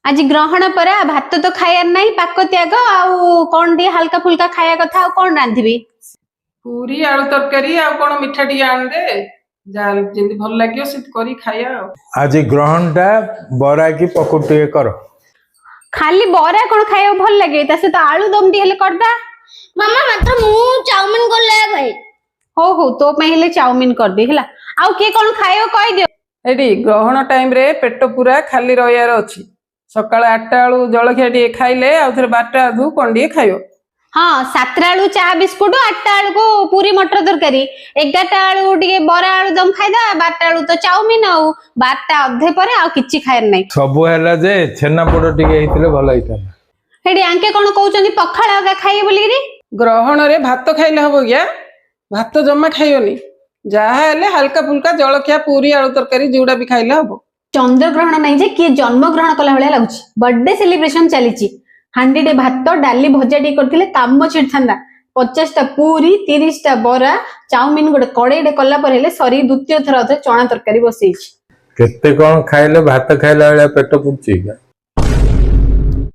आज ग्रहण परा भात तो खायार नहीं पाक त्याग आउ कौन टी हल्का फुल्का खाया कथा आउ कौन रांधिबी पूरी आलू तरकारी आ कोन मिठा टी आन दे जा जिंदी भल लागियो से करी खाया। आज ग्रहण टा बरा की पकुटी कर खाली बरा कौन खाया भल लगे तसे तो आलू दम टी हेले करदा। मामा मात्र मु चाउमिन करले भाई हो तो पे हेले चाउमिन कर दे हला आउ के कौन खायो कहि दियो। एडी ग्रहण टाइम रे पेट पूरा खाली रहियार अछि सकाळ 8टा आलू जळखिया टी खाइले आ थरे 12टा आधु कोंडी खाइयो। हाँ 7टा आलू चा बिस्कुट 8टा आलू को पूरी मटर तरकारी 11टा आलू टिके बरा आलू दम खाइदा 12टा आलू तो चाउमिन आउ 12टा अधे परे आ किछि खायर नै सब हैला जे छेना पोड़ टिके हेतिले भल हैता हेडी आंके कोन कहउचंदी पखाळ आगा खाइए बोली रे ग्रहण रे भात खाइले हबो गया भात जम्मा खाइयोनी जहा हेले हल्का फुल्का जळखिया पूरी आलू तरकारी जोडा भी खाइले हबो। चंद्र ग्रहण नहीं जे कि जन्म ग्रहण कला भले लागुची बर्थडे सेलिब्रेशन चलीची हांडीटे भात डाली भजा टी करथिले काम छिड़थांदा 50टा पूरी 30टा बरा चाउमिन गोटे कड़ेईटे कला पर हेले सरी द्वितीय थर चना तरकारी बसैछि केते कोन खाइले भात खाइला बेला पेट पुछि